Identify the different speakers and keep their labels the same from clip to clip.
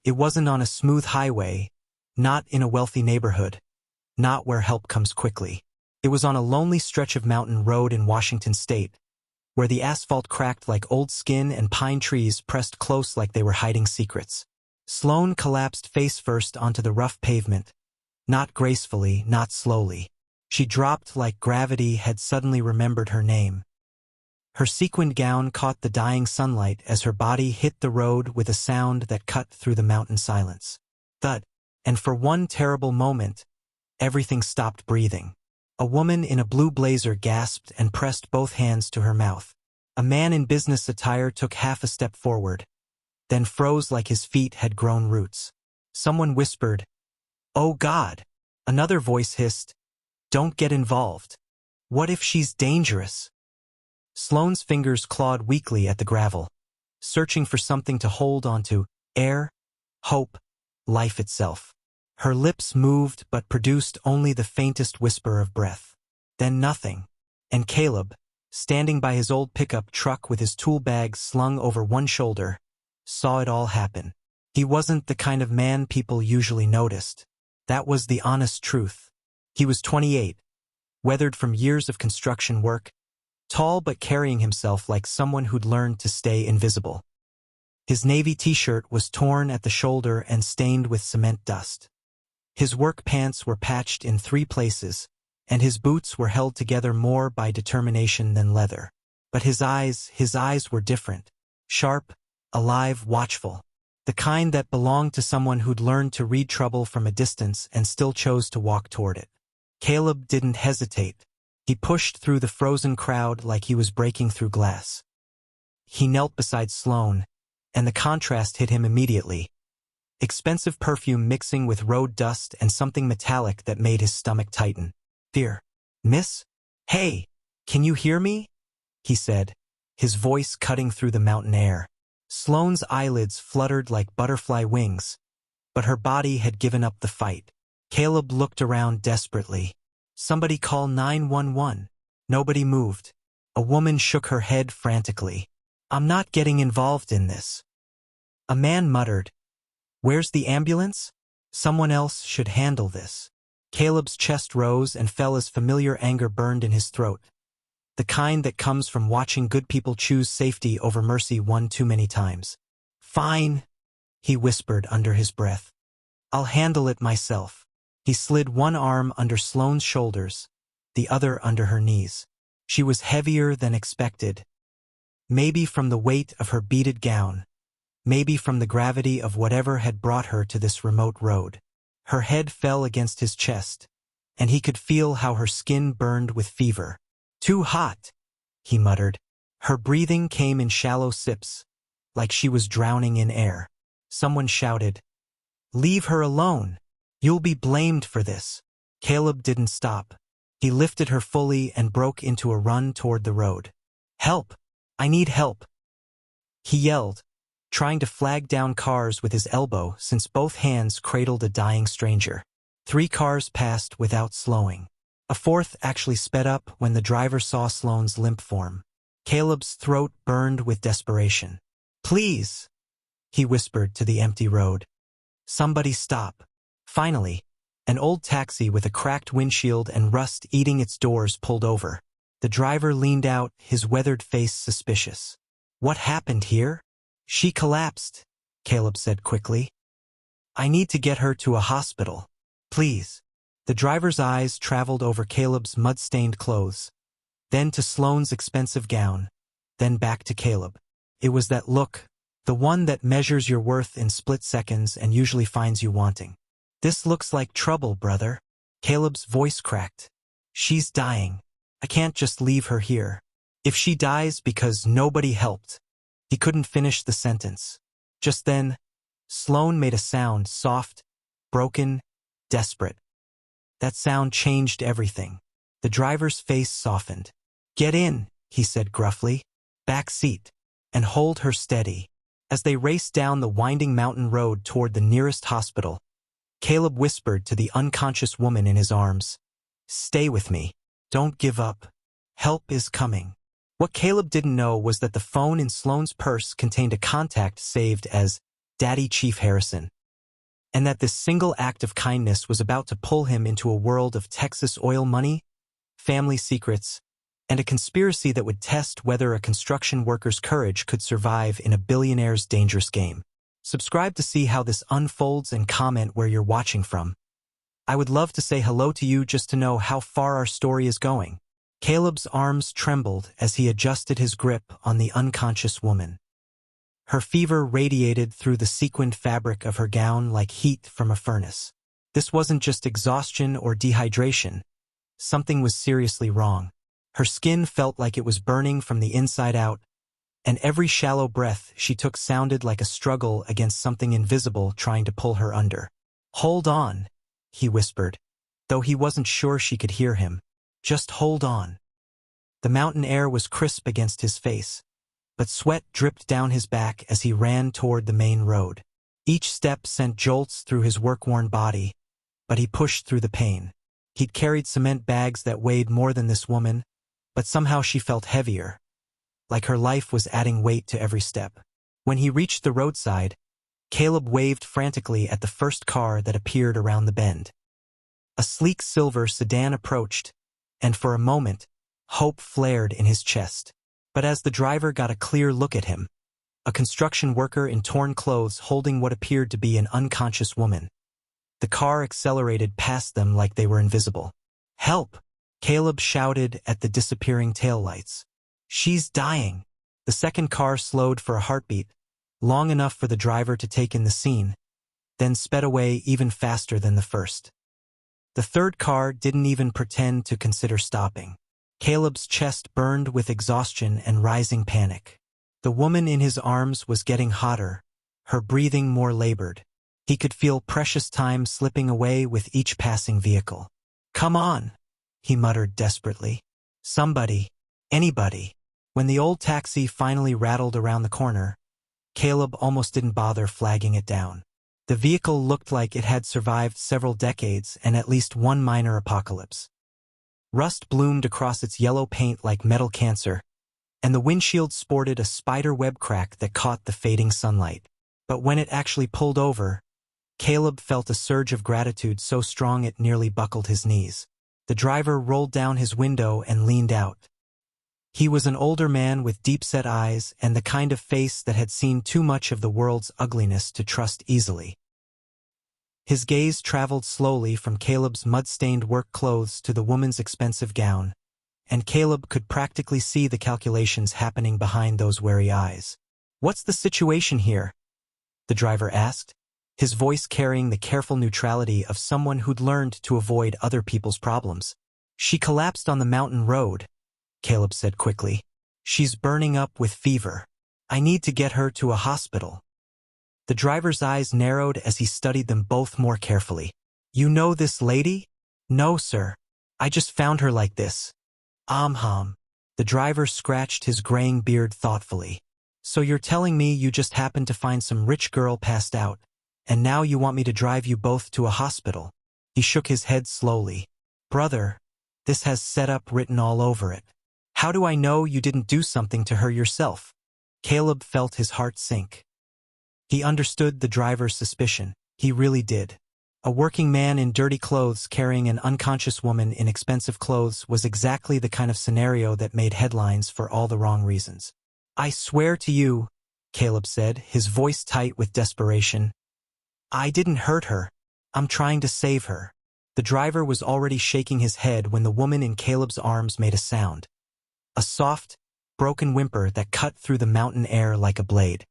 Speaker 1: It wasn't on a smooth highway, not in a wealthy neighborhood, not where help comes quickly. It was on a lonely stretch of mountain road in Washington state, where the asphalt cracked like old skin and pine trees pressed close like they were hiding secrets. Sloane collapsed face first onto the rough pavement, not gracefully, not slowly. She dropped like gravity had suddenly remembered her name. Her sequined gown caught the dying sunlight as her body hit the road with a sound that cut through the mountain silence. Thud, and for one terrible moment, everything stopped breathing. A woman in a blue blazer gasped and pressed both hands to her mouth. A man in business attire took half a step forward, then froze like his feet had grown roots. Someone whispered, "Oh God!" Another voice hissed, "Don't get involved. What if she's dangerous?" Sloane's fingers clawed weakly at the gravel, searching for something to hold onto: air, hope, life itself. Her lips moved but produced only the faintest whisper of breath. Then nothing. And Caleb, standing by his old pickup truck with his tool bag slung over one shoulder, saw it all happen. He wasn't the kind of man people usually noticed. That was the honest truth. He was 28, weathered from years of construction work, tall but carrying himself like someone who'd learned to stay invisible. His navy t-shirt was torn at the shoulder and stained with cement dust. His work pants were patched in 3 places, and his boots were held together more by determination than leather. But his eyes were different. Sharp, alive, watchful. The kind that belonged to someone who'd learned to read trouble from a distance and still chose to walk toward it. Caleb didn't hesitate. He pushed through the frozen crowd like he was breaking through glass. He knelt beside Sloane, and the contrast hit him immediately. Expensive perfume mixing with road dust and something metallic that made his stomach tighten. "Fear. Miss? Hey, can you hear me?" he said, his voice cutting through the mountain air. Sloane's eyelids fluttered like butterfly wings, but her body had given up the fight. Caleb looked around desperately. "Somebody call 911. Nobody moved. A woman shook her head frantically. "I'm not getting involved in this." A man muttered, "Where's the ambulance? Someone else should handle this." Caleb's chest rose and fell as familiar anger burned in his throat. The kind that comes from watching good people choose safety over mercy one too many times. "Fine," he whispered under his breath. "I'll handle it myself." He slid one arm under Sloane's shoulders, the other under her knees. She was heavier than expected. Maybe from the weight of her beaded gown. Maybe from the gravity of whatever had brought her to this remote road. Her head fell against his chest, and he could feel how her skin burned with fever. "Too hot," he muttered. Her breathing came in shallow sips, like she was drowning in air. Someone shouted, "Leave her alone. You'll be blamed for this." Caleb didn't stop. He lifted her fully and broke into a run toward the road. "Help! I need help!" he yelled, trying to flag down cars with his elbow since both hands cradled a dying stranger. 3 cars passed without slowing. A 4th actually sped up when the driver saw Sloane's limp form. Caleb's throat burned with desperation. "Please," he whispered to the empty road. "Somebody stop." Finally, an old taxi with a cracked windshield and rust eating its doors pulled over. The driver leaned out, his weathered face suspicious. "What happened here?" "She collapsed," Caleb said quickly. "I need to get her to a hospital. Please." The driver's eyes traveled over Caleb's mud-stained clothes, then to Sloane's expensive gown, then back to Caleb. It was that look, the one that measures your worth in split seconds and usually finds you wanting. "This looks like trouble, brother." Caleb's voice cracked. "She's dying. I can't just leave her here. If she dies because nobody helped." He couldn't finish the sentence. Just then, Sloane made a sound, soft, broken, desperate. That sound changed everything. The driver's face softened. "Get in," he said gruffly. "Back seat. And hold her steady." As they raced down the winding mountain road toward the nearest hospital, Caleb whispered to the unconscious woman in his arms, "Stay with me. Don't give up. Help is coming." What Caleb didn't know was that the phone in Sloane's purse contained a contact saved as Daddy Chief Harrison, and that this single act of kindness was about to pull him into a world of Texas oil money, family secrets, and a conspiracy that would test whether a construction worker's courage could survive in a billionaire's dangerous game. Subscribe to see how this unfolds and comment where you're watching from. I would love to say hello to you just to know how far our story is going. Caleb's arms trembled as he adjusted his grip on the unconscious woman. Her fever radiated through the sequined fabric of her gown like heat from a furnace. This wasn't just exhaustion or dehydration. Something was seriously wrong. Her skin felt like it was burning from the inside out, and every shallow breath she took sounded like a struggle against something invisible trying to pull her under. "Hold on," he whispered, though he wasn't sure she could hear him. "Just hold on." The mountain air was crisp against his face, but sweat dripped down his back as he ran toward the main road. Each step sent jolts through his work-worn body, but he pushed through the pain. He'd carried cement bags that weighed more than this woman, but somehow she felt heavier, like her life was adding weight to every step. When he reached the roadside, Caleb waved frantically at the first car that appeared around the bend. A sleek silver sedan approached, and for a moment, hope flared in his chest. But as the driver got a clear look at him, a construction worker in torn clothes holding what appeared to be an unconscious woman, the car accelerated past them like they were invisible. "Help!" Caleb shouted at the disappearing taillights. "She's dying." The second car slowed for a heartbeat, long enough for the driver to take in the scene, then sped away even faster than the first. The third car didn't even pretend to consider stopping. Caleb's chest burned with exhaustion and rising panic. The woman in his arms was getting hotter, her breathing more labored. He could feel precious time slipping away with each passing vehicle. "Come on," he muttered desperately. "Somebody, anybody." When the old taxi finally rattled around the corner, Caleb almost didn't bother flagging it down. The vehicle looked like it had survived several decades and at least one minor apocalypse. Rust bloomed across its yellow paint like metal cancer, and the windshield sported a spider web crack that caught the fading sunlight. But when it actually pulled over, Caleb felt a surge of gratitude so strong it nearly buckled his knees. The driver rolled down his window and leaned out. He was an older man with deep-set eyes and the kind of face that had seen too much of the world's ugliness to trust easily. His gaze traveled slowly from Caleb's mud-stained work clothes to the woman's expensive gown, and Caleb could practically see the calculations happening behind those wary eyes. "What's the situation here?" the driver asked, his voice carrying the careful neutrality of someone who'd learned to avoid other people's problems. "She collapsed on the mountain road," Caleb said quickly. "She's burning up with fever. I need to get her to a hospital." The driver's eyes narrowed as he studied them both more carefully. "You know this lady?" "No, sir. I just found her like this." "Hum." The driver scratched his graying beard thoughtfully. "So you're telling me you just happened to find some rich girl passed out, and now you want me to drive you both to a hospital?" He shook his head slowly. "Brother, this has setup written all over it. How do I know you didn't do something to her yourself?" Caleb felt his heart sink. He understood the driver's suspicion. He really did. A working man in dirty clothes carrying an unconscious woman in expensive clothes was exactly the kind of scenario that made headlines for all the wrong reasons. "I swear to you," Caleb said, his voice tight with desperation, "I didn't hurt her. I'm trying to save her." The driver was already shaking his head when the woman in Caleb's arms made a sound. A soft, broken whimper that cut through the mountain air like a blade.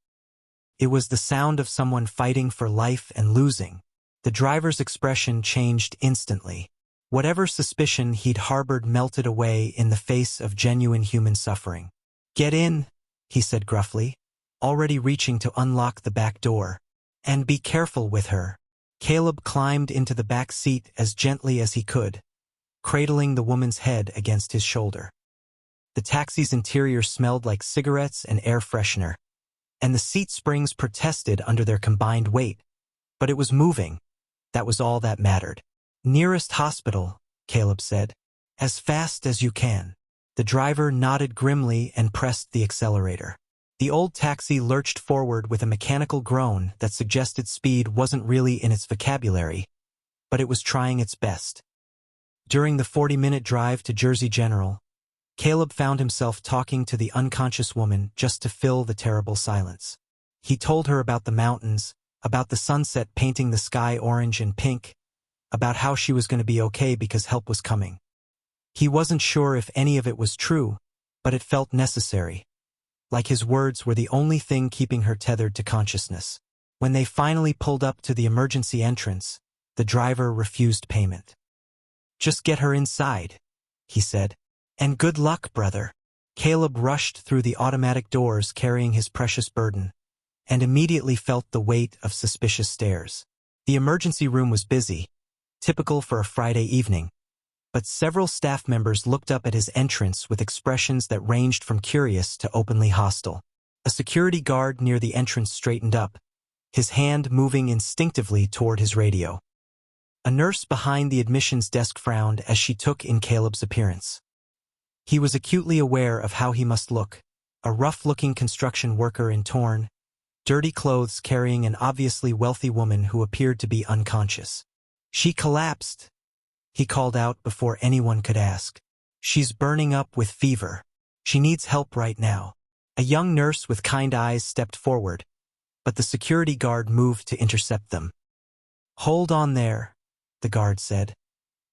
Speaker 1: It was the sound of someone fighting for life and losing. The driver's expression changed instantly. Whatever suspicion he'd harbored melted away in the face of genuine human suffering. "Get in," he said gruffly, already reaching to unlock the back door. "And be careful with her." Caleb climbed into the back seat as gently as he could, cradling the woman's head against his shoulder. The taxi's interior smelled like cigarettes and air freshener, and the seat springs protested under their combined weight. But it was moving. That was all that mattered. "Nearest hospital," Caleb said. "As fast as you can." The driver nodded grimly and pressed the accelerator. The old taxi lurched forward with a mechanical groan that suggested speed wasn't really in its vocabulary, but it was trying its best. During the 40-minute drive to Jersey General, Caleb found himself talking to the unconscious woman just to fill the terrible silence. He told her about the mountains, about the sunset painting the sky orange and pink, about how she was going to be okay because help was coming. He wasn't sure if any of it was true, but it felt necessary. Like his words were the only thing keeping her tethered to consciousness. When they finally pulled up to the emergency entrance, the driver refused payment. "Just get her inside," he said. "And good luck, brother." Caleb rushed through the automatic doors carrying his precious burden, and immediately felt the weight of suspicious stares. The emergency room was busy, typical for a Friday evening, but several staff members looked up at his entrance with expressions that ranged from curious to openly hostile. A security guard near the entrance straightened up, his hand moving instinctively toward his radio. A nurse behind the admissions desk frowned as she took in Caleb's appearance. He was acutely aware of how he must look, a rough-looking construction worker in torn, dirty clothes carrying an obviously wealthy woman who appeared to be unconscious. "She collapsed," he called out before anyone could ask. "She's burning up with fever. She needs help right now." A young nurse with kind eyes stepped forward, but the security guard moved to intercept them. "Hold on there," the guard said,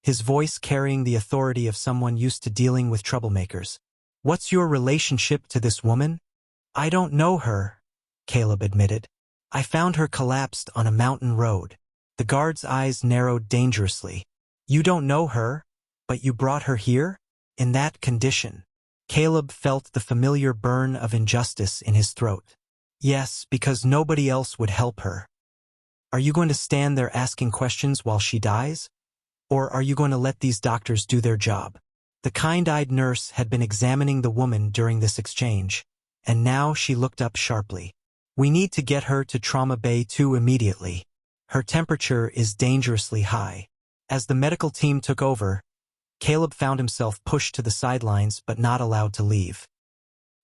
Speaker 1: his voice carrying the authority of someone used to dealing with troublemakers. "What's your relationship to this woman?" "I don't know her," Caleb admitted. "I found her collapsed on a mountain road." The guard's eyes narrowed dangerously. "You don't know her, but you brought her here? In that condition?" Caleb felt the familiar burn of injustice in his throat. "Yes, because nobody else would help her." "Are you going to stand there asking questions while she dies? Or are you going to let these doctors do their job?" The kind-eyed nurse had been examining the woman during this exchange, and now she looked up sharply. "We need to get her to Trauma Bay 2 immediately. Her temperature is dangerously high." As the medical team took over, Caleb found himself pushed to the sidelines but not allowed to leave.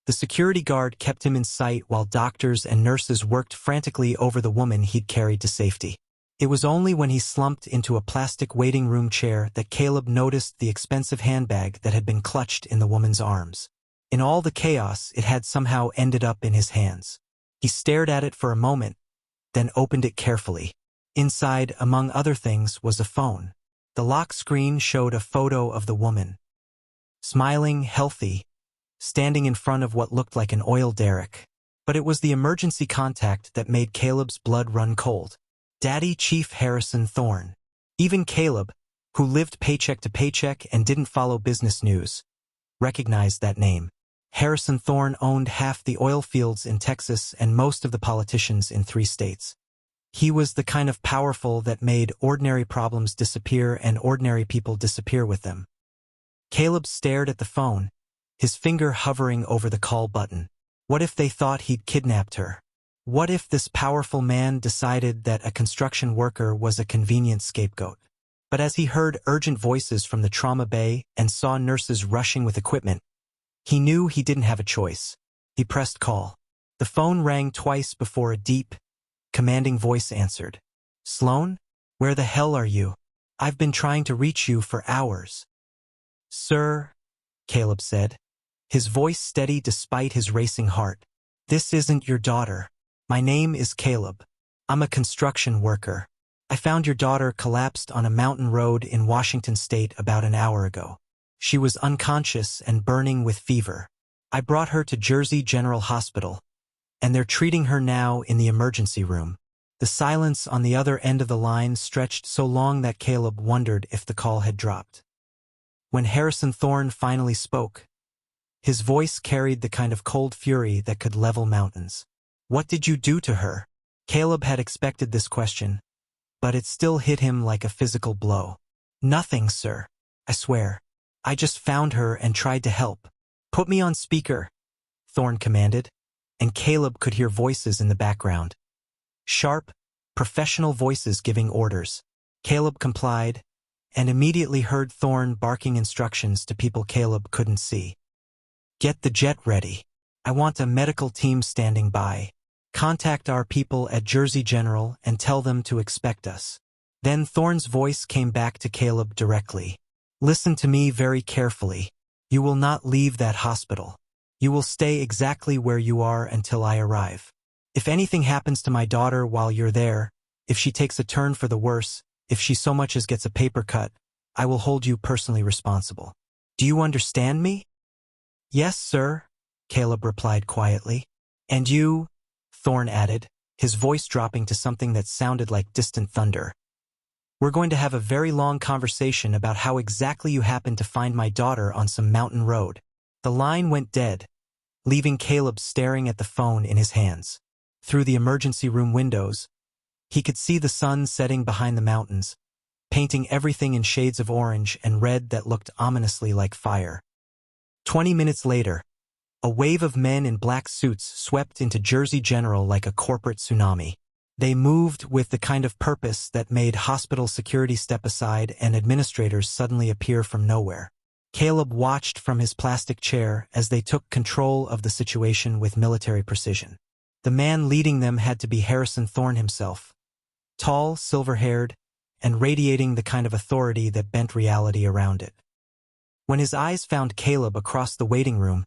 Speaker 1: The security guard kept him in sight while doctors and nurses worked frantically over the woman he'd carried to safety. It was only when he slumped into a plastic waiting room chair that Caleb noticed the expensive handbag that had been clutched in the woman's arms. In all the chaos, it had somehow ended up in his hands. He stared at it for a moment, then opened it carefully. Inside, among other things, was a phone. The lock screen showed a photo of the woman, smiling, healthy, standing in front of what looked like an oil derrick. But it was the emergency contact that made Caleb's blood run cold. Daddy Chief Harrison Thorne. Even Caleb, who lived paycheck to paycheck and didn't follow business news, recognized that name. Harrison Thorne owned half the oil fields in Texas and most of the politicians in 3 states. He was the kind of powerful that made ordinary problems disappear and ordinary people disappear with them. Caleb stared at the phone, his finger hovering over the call button. What if they thought he'd kidnapped her? What if this powerful man decided that a construction worker was a convenient scapegoat? But as he heard urgent voices from the trauma bay and saw nurses rushing with equipment, he knew he didn't have a choice. He pressed call. The phone rang twice before a deep, commanding voice answered. "Sloan? Where the hell are you? I've been trying to reach you for hours." "Sir," Caleb said, his voice steady despite his racing heart. "This isn't your daughter. My name is Caleb. I'm a construction worker. I found your daughter collapsed on a mountain road in Washington state about an hour ago. She was unconscious and burning with fever. I brought her to Jersey General Hospital, and they're treating her now in the emergency room." The silence on the other end of the line stretched so long that Caleb wondered if the call had dropped. When Harrison Thorne finally spoke, his voice carried the kind of cold fury that could level mountains. "What did you do to her?" Caleb had expected this question, but it still hit him like a physical blow. "Nothing, sir. I swear. I just found her and tried to help." "Put me on speaker," Thorne commanded, and Caleb could hear voices in the background. Sharp, professional voices giving orders. Caleb complied, and immediately heard Thorne barking instructions to people Caleb couldn't see. "Get the jet ready. I want a medical team standing by. Contact our people at Jersey General and tell them to expect us." Then Thorne's voice came back to Caleb directly. "Listen to me very carefully. You will not leave that hospital. You will stay exactly where you are until I arrive. If anything happens to my daughter while you're there, if she takes a turn for the worse, if she so much as gets a paper cut, I will hold you personally responsible. Do you understand me?" "Yes, sir," Caleb replied quietly. "And you," Thorne added, his voice dropping to something that sounded like distant thunder. "We're going to have a very long conversation about how exactly you happened to find my daughter on some mountain road." The line went dead, leaving Caleb staring at the phone in his hands. Through the emergency room windows, he could see the sun setting behind the mountains, painting everything in shades of orange and red that looked ominously like fire. 20 minutes later, a wave of men in black suits swept into Jersey General like a corporate tsunami. They moved with the kind of purpose that made hospital security step aside and administrators suddenly appear from nowhere. Caleb watched from his plastic chair as they took control of the situation with military precision. The man leading them had to be Harrison Thorne himself, tall, silver-haired, and radiating the kind of authority that bent reality around it. When his eyes found Caleb across the waiting room,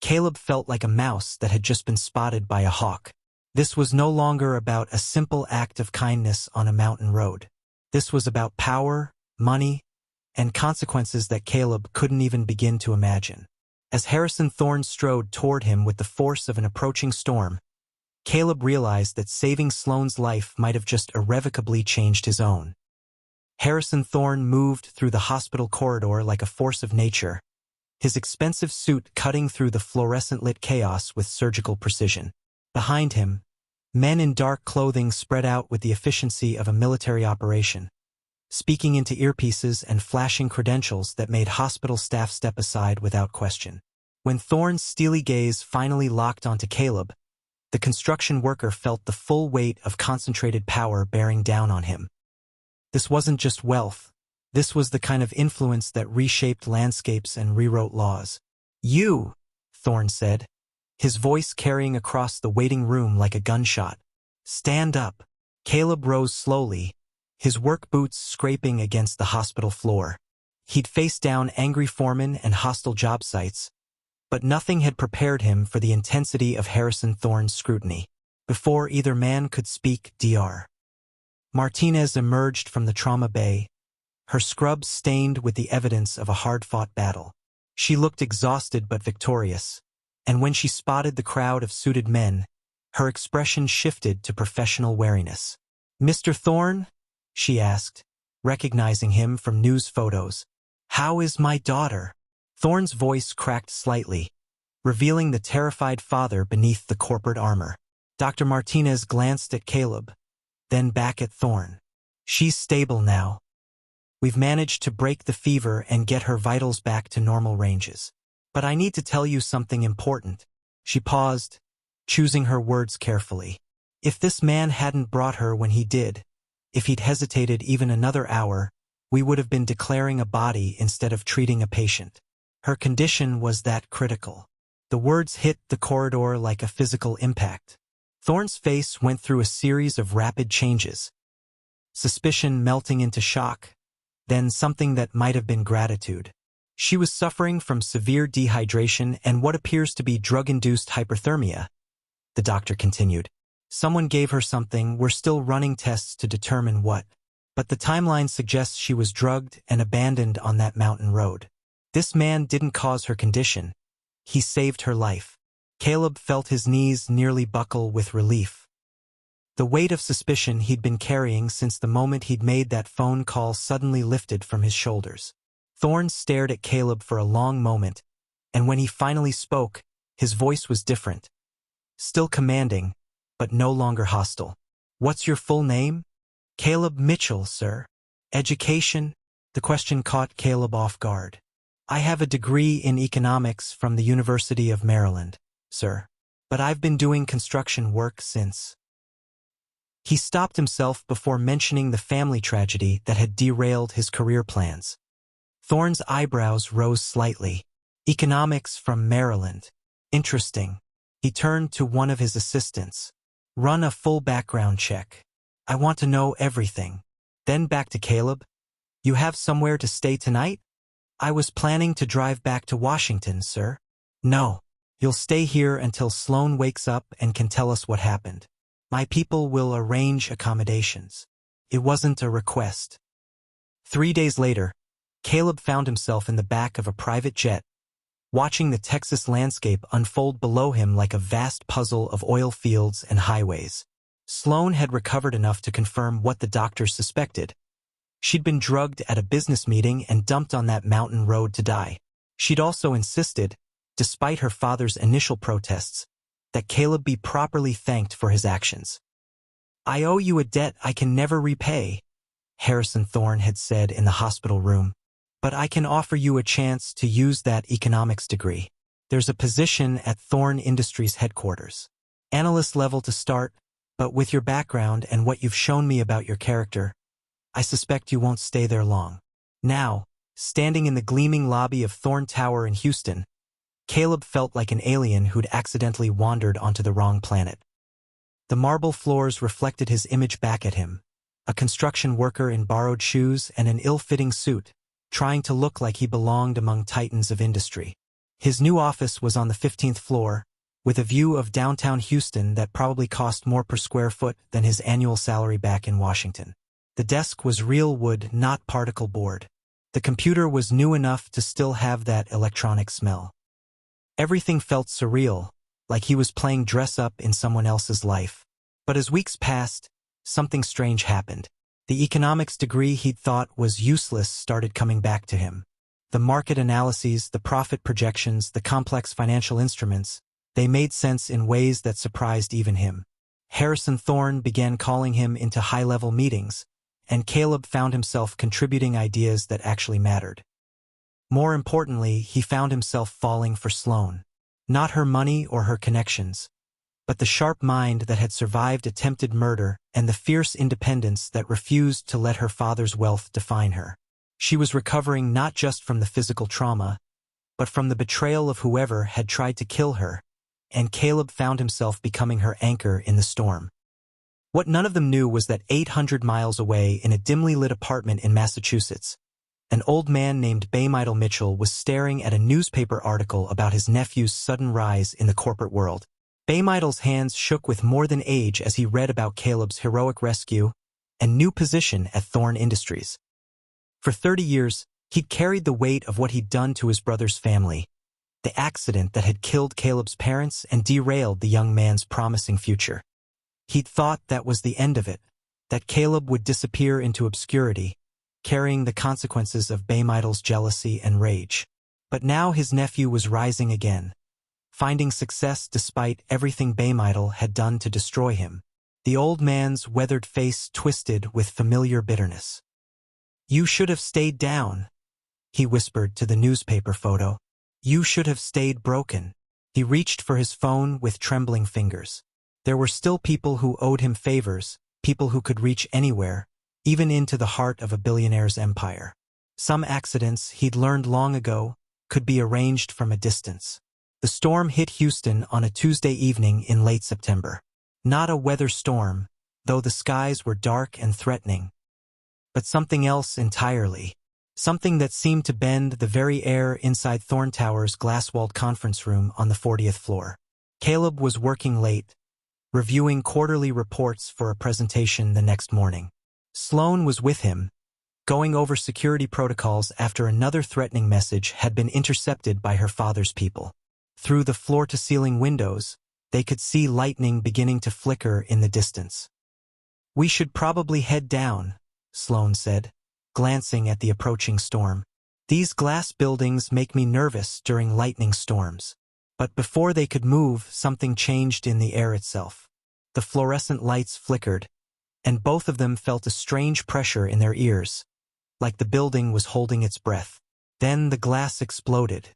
Speaker 1: Caleb felt like a mouse that had just been spotted by a hawk. This was no longer about a simple act of kindness on a mountain road. This was about power, money, and consequences that Caleb couldn't even begin to imagine. As Harrison Thorne strode toward him with the force of an approaching storm, Caleb realized that saving Sloane's life might have just irrevocably changed his own. Harrison Thorne moved through the hospital corridor like a force of nature, his expensive suit cutting through the fluorescent-lit chaos with surgical precision. Behind him, men in dark clothing spread out with the efficiency of a military operation, speaking into earpieces and flashing credentials that made hospital staff step aside without question. When Thorne's steely gaze finally locked onto Caleb, the construction worker felt the full weight of concentrated power bearing down on him. This wasn't just wealth. This was the kind of influence that reshaped landscapes and rewrote laws. "You," Thorne said, his voice carrying across the waiting room like a gunshot. "Stand up." Caleb rose slowly, his work boots scraping against the hospital floor. He'd faced down angry foremen and hostile job sites, but nothing had prepared him for the intensity of Harrison Thorne's scrutiny. Before either man could speak, Dr. Martinez emerged from the trauma bay, her scrubs stained with the evidence of a hard-fought battle. She looked exhausted but victorious, and when she spotted the crowd of suited men, her expression shifted to professional wariness. "Mr. Thorne?" she asked, recognizing him from news photos. "How is my daughter?" Thorne's voice cracked slightly, revealing the terrified father beneath the corporate armor. Dr. Martinez glanced at Caleb, then back at Thorne. "She's stable now. We've managed to break the fever and get her vitals back to normal ranges. But I need to tell you something important." She paused, choosing her words carefully. "If this man hadn't brought her when he did, if he'd hesitated even another hour, we would have been declaring a body instead of treating a patient. Her condition was that critical." The words hit the corridor like a physical impact. Thorne's face went through a series of rapid changes, suspicion melting into shock, then something that might have been gratitude. She was suffering from severe dehydration and what appears to be drug-induced hyperthermia, the doctor continued. "Someone gave her something. We're still running tests to determine what, but the timeline suggests she was drugged and abandoned on that mountain road. This man didn't cause her condition. He saved her life." Caleb felt his knees nearly buckle with relief. The weight of suspicion he'd been carrying since the moment he'd made that phone call suddenly lifted from his shoulders. Thorne stared at Caleb for a long moment, and when he finally spoke, his voice was different. Still commanding, but no longer hostile. "What's your full name?" "Caleb Mitchell, sir." "Education?" The question caught Caleb off guard. "I have a degree in economics from the University of Maryland, sir. But I've been doing construction work since." He stopped himself before mentioning the family tragedy that had derailed his career plans. Thorne's eyebrows rose slightly. "Economics from Maryland. Interesting." He turned to one of his assistants. Run a full background check. I want to know everything. Then back to Caleb. You have somewhere to stay tonight? I was planning to drive back to Washington, sir. No. You'll stay here until Sloane wakes up and can tell us what happened. My people will arrange accommodations. It wasn't a request. 3 days later, Caleb found himself in the back of a private jet, watching the Texas landscape unfold below him like a vast puzzle of oil fields and highways. Sloane had recovered enough to confirm what the doctors suspected. She'd been drugged at a business meeting and dumped on that mountain road to die. She'd also insisted, despite her father's initial protests, that Caleb be properly thanked for his actions. I owe you a debt I can never repay, Harrison Thorne had said in the hospital room, but I can offer you a chance to use that economics degree. There's a position at Thorne Industries headquarters. Analyst level to start, but with your background and what you've shown me about your character, I suspect you won't stay there long. Now, standing in the gleaming lobby of Thorne Tower in Houston, Caleb felt like an alien who'd accidentally wandered onto the wrong planet. The marble floors reflected his image back at him, a construction worker in borrowed shoes and an ill-fitting suit, trying to look like he belonged among titans of industry. His new office was on the 15th floor, with a view of downtown Houston that probably cost more per square foot than his annual salary back in Washington. The desk was real wood, not particle board. The computer was new enough to still have that electronic smell. Everything felt surreal, like he was playing dress-up in someone else's life. But as weeks passed, something strange happened. The economics degree he'd thought was useless started coming back to him. The market analyses, the profit projections, the complex financial instruments, they made sense in ways that surprised even him. Harrison Thorne began calling him into high-level meetings, and Caleb found himself contributing ideas that actually mattered. More importantly, he found himself falling for Sloane. Not her money or her connections, but the sharp mind that had survived attempted murder and the fierce independence that refused to let her father's wealth define her. She was recovering not just from the physical trauma, but from the betrayal of whoever had tried to kill her, and Caleb found himself becoming her anchor in the storm. What none of them knew was that 800 miles away in a dimly lit apartment in Massachusetts, an old man named Baymidal Mitchell was staring at a newspaper article about his nephew's sudden rise in the corporate world. Baymidal's hands shook with more than age as he read about Caleb's heroic rescue and new position at Thorne Industries. For 30 years, he'd carried the weight of what he'd done to his brother's family, the accident that had killed Caleb's parents and derailed the young man's promising future. He'd thought that was the end of it, that Caleb would disappear into obscurity, carrying the consequences of Baymidal's jealousy and rage. But now his nephew was rising again, finding success despite everything Baymidal had done to destroy him. The old man's weathered face twisted with familiar bitterness. You should have stayed down, he whispered to the newspaper photo. You should have stayed broken. He reached for his phone with trembling fingers. There were still people who owed him favors, people who could reach anywhere, even into the heart of a billionaire's empire. Some accidents, he'd learned long ago, could be arranged from a distance. The storm hit Houston on a Tuesday evening in late September. Not a weather storm, though the skies were dark and threatening, but something else entirely. Something that seemed to bend the very air inside Thorne Tower's glass-walled conference room on the 40th floor. Caleb was working late, reviewing quarterly reports for a presentation the next morning. Sloane was with him, going over security protocols after another threatening message had been intercepted by her father's people. Through the floor-to-ceiling windows, they could see lightning beginning to flicker in the distance. We should probably head down, Sloane said, glancing at the approaching storm. These glass buildings make me nervous during lightning storms. But before they could move, something changed in the air itself. The fluorescent lights flickered, and both of them felt a strange pressure in their ears, like the building was holding its breath. Then the glass exploded.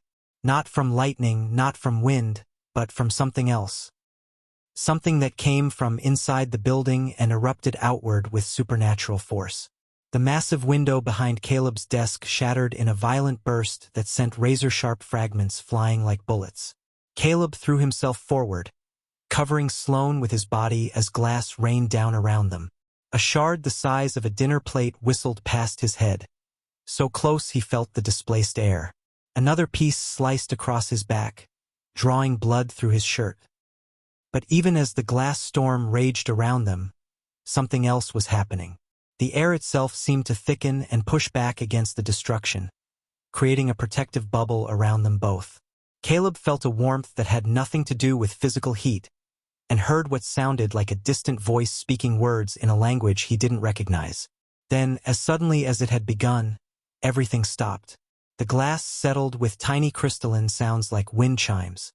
Speaker 1: Not from lightning, not from wind, but from something else. Something that came from inside the building and erupted outward with supernatural force. The massive window behind Caleb's desk shattered in a violent burst that sent razor-sharp fragments flying like bullets. Caleb threw himself forward, covering Sloane with his body as glass rained down around them. A shard the size of a dinner plate whistled past his head. So close he felt the displaced air. Another piece sliced across his back, drawing blood through his shirt. But even as the glass storm raged around them, something else was happening. The air itself seemed to thicken and push back against the destruction, creating a protective bubble around them both. Caleb felt a warmth that had nothing to do with physical heat, and heard what sounded like a distant voice speaking words in a language he didn't recognize. Then, as suddenly as it had begun, everything stopped. The glass settled with tiny crystalline sounds like wind chimes.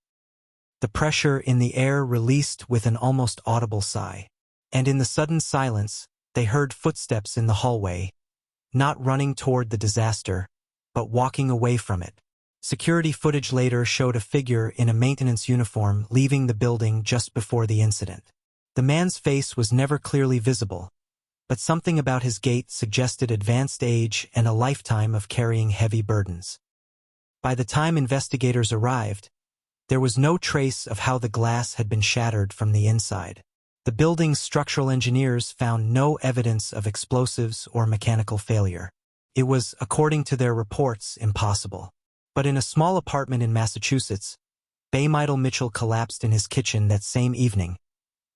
Speaker 1: The pressure in the air released with an almost audible sigh. And in the sudden silence, they heard footsteps in the hallway, not running toward the disaster, but walking away from it. Security footage later showed a figure in a maintenance uniform leaving the building just before the incident. The man's face was never clearly visible, but something about his gait suggested advanced age and a lifetime of carrying heavy burdens. By the time investigators arrived, there was no trace of how the glass had been shattered from the inside. The building's structural engineers found no evidence of explosives or mechanical failure. It was, according to their reports, impossible. But in a small apartment in Massachusetts, Baymidal Mitchell collapsed in his kitchen that same evening,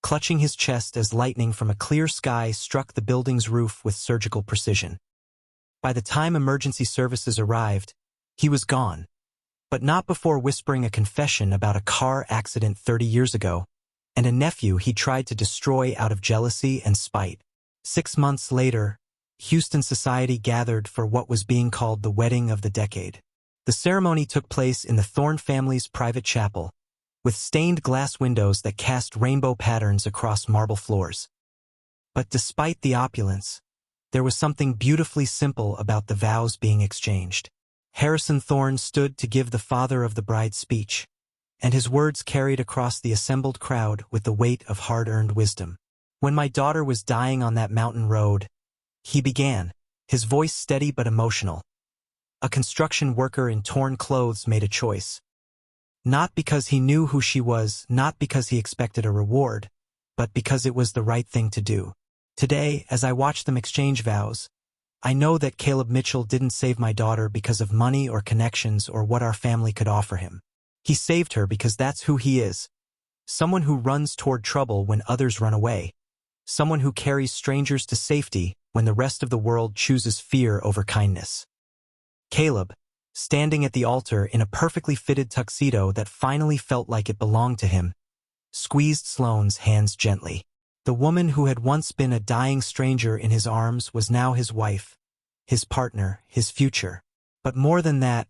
Speaker 1: clutching his chest as lightning from a clear sky struck the building's roof with surgical precision. By the time emergency services arrived, he was gone, but not before whispering a confession about a car accident 30 years ago, and a nephew he tried to destroy out of jealousy and spite. 6 months later, Houston society gathered for what was being called the wedding of the decade. The ceremony took place in the Thorne family's private chapel, with stained glass windows that cast rainbow patterns across marble floors. But despite the opulence, there was something beautifully simple about the vows being exchanged. Harrison Thorne stood to give the father of the bride speech, and his words carried across the assembled crowd with the weight of hard-earned wisdom. When my daughter was dying on that mountain road, he began, his voice steady but emotional. A construction worker in torn clothes made a choice. Not because he knew who she was, not because he expected a reward, but because it was the right thing to do. Today, as I watch them exchange vows, I know that Caleb Mitchell didn't save my daughter because of money or connections or what our family could offer him. He saved her because that's who he is. Someone who runs toward trouble when others run away. Someone who carries strangers to safety when the rest of the world chooses fear over kindness. Caleb, standing at the altar in a perfectly fitted tuxedo that finally felt like it belonged to him, squeezed Sloane's hands gently. The woman who had once been a dying stranger in his arms was now his wife, his partner, his future. But more than that,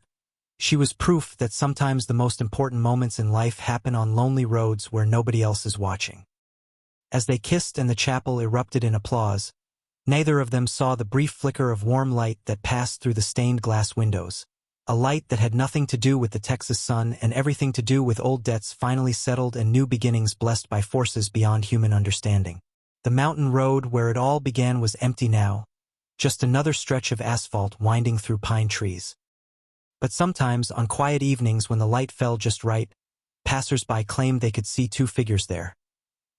Speaker 1: she was proof that sometimes the most important moments in life happen on lonely roads where nobody else is watching. As they kissed and the chapel erupted in applause, neither of them saw the brief flicker of warm light that passed through the stained glass windows. A light that had nothing to do with the Texas sun and everything to do with old debts finally settled and new beginnings blessed by forces beyond human understanding. The mountain road where it all began was empty now, just another stretch of asphalt winding through pine trees. But sometimes, on quiet evenings when the light fell just right, passers-by claimed they could see two figures there.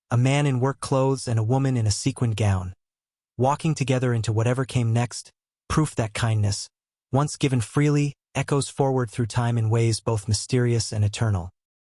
Speaker 1: A man in work clothes and a woman in a sequined gown, walking together into whatever came next, proof that kindness, once given freely, echoes forward through time in ways both mysterious and eternal.